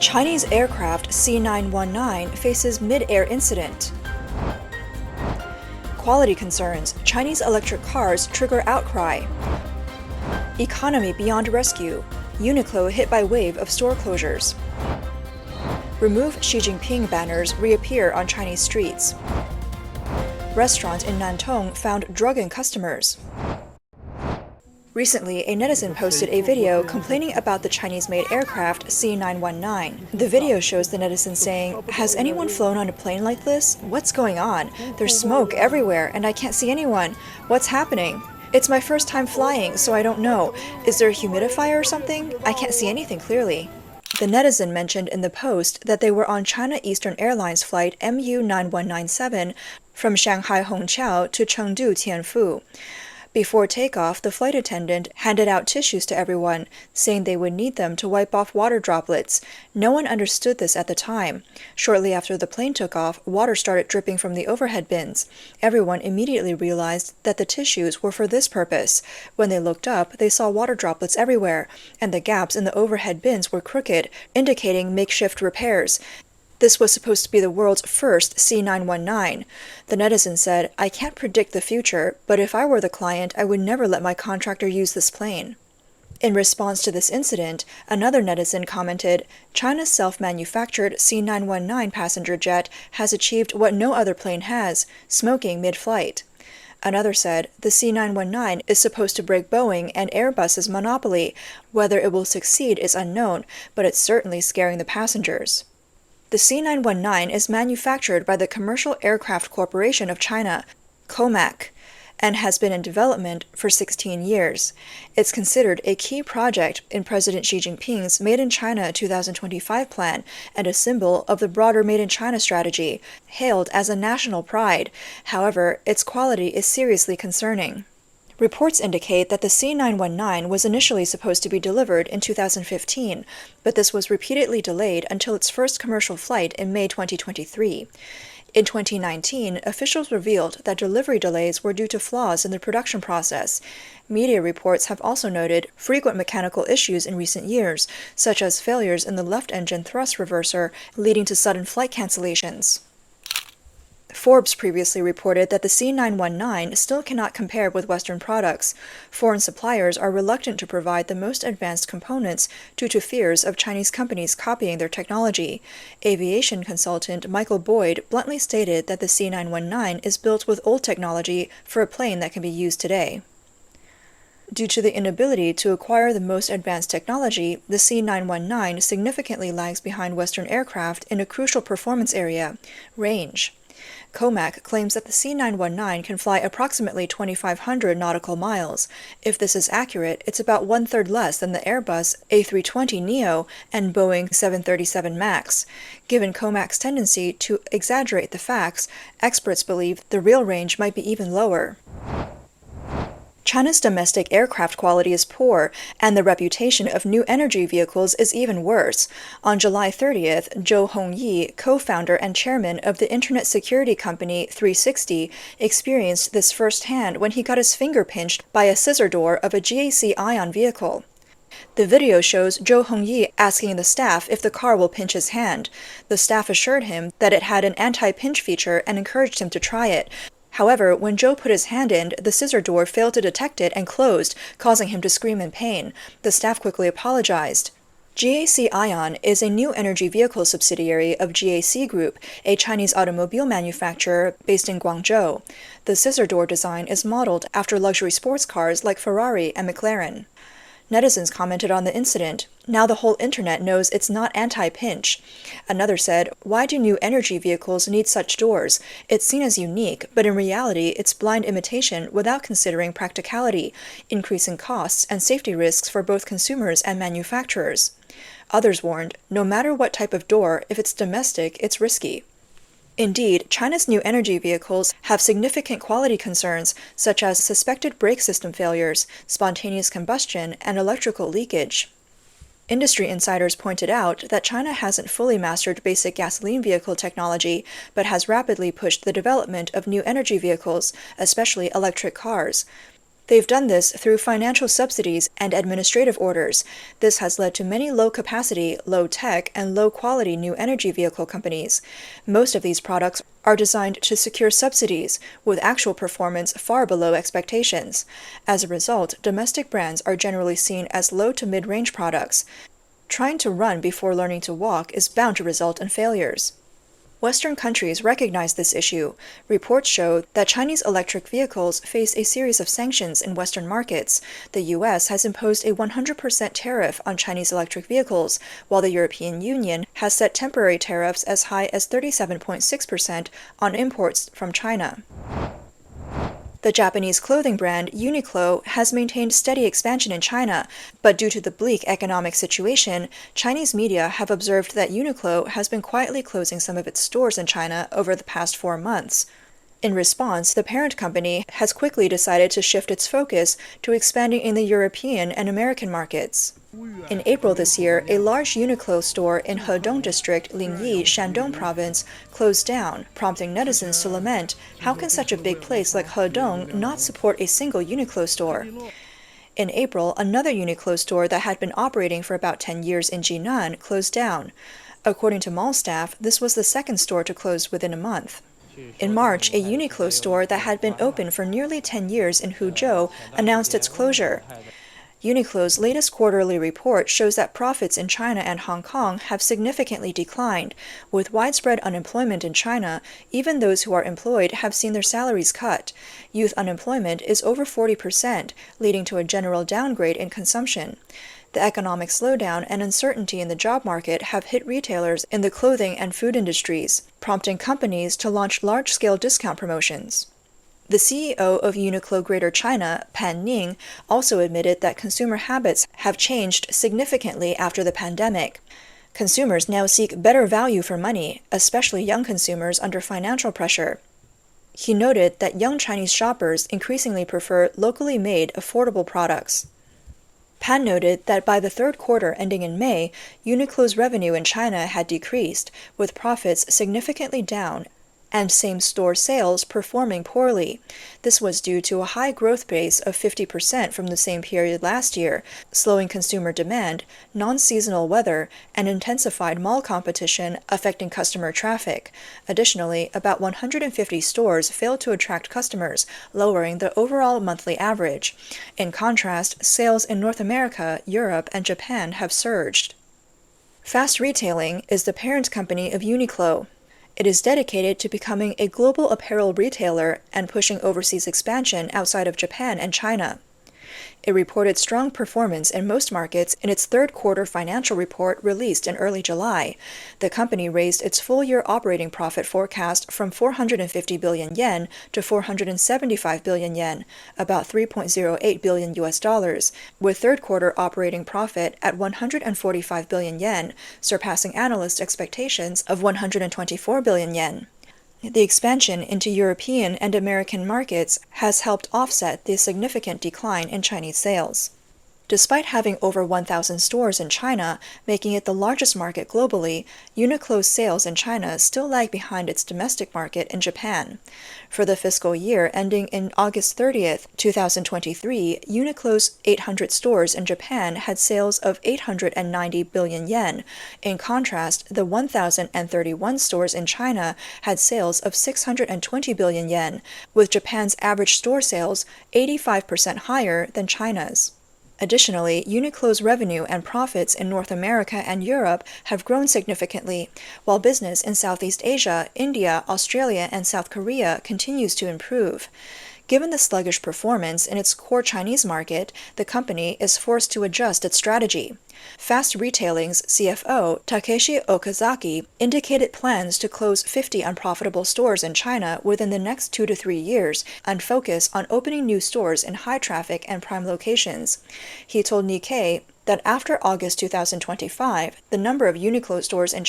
Chinese aircraft C919 faces mid-air incident. Quality concerns. Chinese electric cars trigger outcry. Economy beyond rescue. Uniqlo hit by wave of store closures. Remove Xi Jinping banners reappear on Chinese streets. Restaurant in Nantong found drugging customers. Recently, a netizen posted a video complaining about the Chinese-made aircraft C919. The video shows the netizen saying, "Has anyone flown on a plane like this? What's going on? There's smoke everywhere and I can't see anyone. What's happening? It's my first time flying, so I don't know. Is there a humidifier or something? I can't see anything clearly." The netizen mentioned in the post that they were on China Eastern Airlines flight MU9197 from Shanghai Hongqiao to Chengdu Tianfu. Before takeoff, the flight attendant handed out tissues to everyone, saying they would need them to wipe off water droplets. No one understood this at the time. Shortly after the plane took off, water started dripping from the overhead bins. Everyone immediately realized that the tissues were for this purpose. When they looked up, they saw water droplets everywhere, and the gaps in the overhead bins were crooked, indicating makeshift repairs. This was supposed to be the world's first C919. The netizen said, "I can't predict the future, but if I were the client, I would never let my contractor use this plane." In response to this incident, another netizen commented, "China's self-manufactured C919 passenger jet has achieved what no other plane has, smoking mid-flight." Another said, "The C919 is supposed to break Boeing and Airbus's monopoly. Whether it will succeed is unknown, but it's certainly scaring the passengers." The C919 is manufactured by the Commercial Aircraft Corporation of China, COMAC, and has been in development for 16 years. It's considered a key project in President Xi Jinping's Made in China 2025 plan and a symbol of the broader Made in China strategy, hailed as a national pride. However, its quality is seriously concerning. Reports indicate that the C919 was initially supposed to be delivered in 2015, but this was repeatedly delayed until its first commercial flight in May 2023. In 2019, officials revealed that delivery delays were due to flaws in the production process. Media reports have also noted frequent mechanical issues in recent years, such as failures in the left engine thrust reverser, leading to sudden flight cancellations. Forbes previously reported that the C919 still cannot compare with Western products. Foreign suppliers are reluctant to provide the most advanced components due to fears of Chinese companies copying their technology. Aviation consultant Michael Boyd bluntly stated that the C919 is built with old technology for a plane that can be used today. Due to the inability to acquire the most advanced technology, the C919 significantly lags behind Western aircraft in a crucial performance area: range. COMAC claims that the C919 can fly approximately 2,500 nautical miles. If this is accurate, it's about one-third less than the Airbus A320neo and Boeing 737 MAX. Given COMAC's tendency to exaggerate the facts, experts believe the real range might be even lower. China's domestic aircraft quality is poor, and the reputation of new energy vehicles is even worse. On July 30th, Zhou Hongyi, co-founder and chairman of the internet security company 360, experienced this firsthand when he got his finger pinched by a scissor door of a GAC Ion vehicle. The video shows Zhou Hongyi asking the staff if the car will pinch his hand. The staff assured him that it had an anti-pinch feature and encouraged him to try it. However, when Joe put his hand in, the scissor door failed to detect it and closed, causing him to scream in pain. The staff quickly apologized. GAC Ion is a new energy vehicle subsidiary of GAC Group, a Chinese automobile manufacturer based in Guangzhou. The scissor door design is modeled after luxury sports cars like Ferrari and McLaren. Netizens commented on the incident. "Now the whole internet knows it's not anti-pinch." Another said, "Why do new energy vehicles need such doors? It's seen as unique, but in reality it's blind imitation without considering practicality, increasing costs and safety risks for both consumers and manufacturers." Others warned, "No matter what type of door, if it's domestic, it's risky." Indeed, China's new energy vehicles have significant quality concerns, such as suspected brake system failures, spontaneous combustion, and electrical leakage. Industry insiders pointed out that China hasn't fully mastered basic gasoline vehicle technology, but has rapidly pushed the development of new energy vehicles, especially electric cars. They've done this through financial subsidies and administrative orders. This has led to many low-capacity, low-tech, and low-quality new energy vehicle companies. Most of these products are designed to secure subsidies, with actual performance far below expectations. As a result, domestic brands are generally seen as low to mid-range products. Trying to run before learning to walk is bound to result in failures. Western countries recognize this issue. Reports show that Chinese electric vehicles face a series of sanctions in Western markets. The U.S. has imposed a 100% tariff on Chinese electric vehicles, while the European Union has set temporary tariffs as high as 37.6% on imports from China. The Japanese clothing brand Uniqlo has maintained steady expansion in China, but due to the bleak economic situation, Chinese media have observed that Uniqlo has been quietly closing some of its stores in China over the past 4 months. In response, the parent company has quickly decided to shift its focus to expanding in the European and American markets. In April this year, a large Uniqlo store in Hedong District, Lingyi, Shandong Province, closed down, prompting netizens to lament, how can such a big place like Hedong not support a single Uniqlo store? In April, another Uniqlo store that had been operating for about 10 years in Jinan closed down. According to mall staff, this was the second store to close within a month. In March, a Uniqlo store that had been open for nearly 10 years in Huzhou announced its closure. Uniqlo's latest quarterly report shows that profits in China and Hong Kong have significantly declined. With widespread unemployment in China, even those who are employed have seen their salaries cut. Youth unemployment is over 40%, leading to a general downgrade in consumption. The economic slowdown and uncertainty in the job market have hit retailers in the clothing and food industries, prompting companies to launch large-scale discount promotions. The CEO of Uniqlo Greater China, Pan Ning, also admitted that consumer habits have changed significantly after the pandemic. Consumers now seek better value for money, especially young consumers under financial pressure. He noted that young Chinese shoppers increasingly prefer locally made, affordable products. Pan noted that by the third quarter ending in May, Uniqlo's revenue in China had decreased, with profits significantly down and same-store sales performing poorly. This was due to a high growth base of 50% from the same period last year, slowing consumer demand, non-seasonal weather, and intensified mall competition affecting customer traffic. Additionally, about 150 stores failed to attract customers, lowering the overall monthly average. In contrast, sales in North America, Europe, and Japan have surged. Fast Retailing is the parent company of Uniqlo. It is dedicated to becoming a global apparel retailer and pushing overseas expansion outside of Japan and China. It reported strong performance in most markets in its third quarter financial report released in early July. The company raised its full-year operating profit forecast from 450 billion yen to 475 billion yen, about $3.08 billion, with third quarter operating profit at 145 billion yen, surpassing analyst expectations of 124 billion yen. The expansion into European and American markets has helped offset the significant decline in Chinese sales. Despite having over 1,000 stores in China, making it the largest market globally, Uniqlo's sales in China still lag behind its domestic market in Japan. For the fiscal year ending in August 30th, 2023, Uniqlo's 800 stores in Japan had sales of 890 billion yen. In contrast, the 1,031 stores in China had sales of 620 billion yen, with Japan's average store sales 85% higher than China's. Additionally, Uniqlo's revenue and profits in North America and Europe have grown significantly, while business in Southeast Asia, India, Australia, and South Korea continues to improve. Given the sluggish performance in its core Chinese market, the company is forced to adjust its strategy. Fast Retailing's CFO, Takeshi Okazaki, indicated plans to close 50 unprofitable stores in China within the next 2 to 3 years and focus on opening new stores in high-traffic and prime locations. He told Nikkei that after August 2025, the number of Uniqlo stores in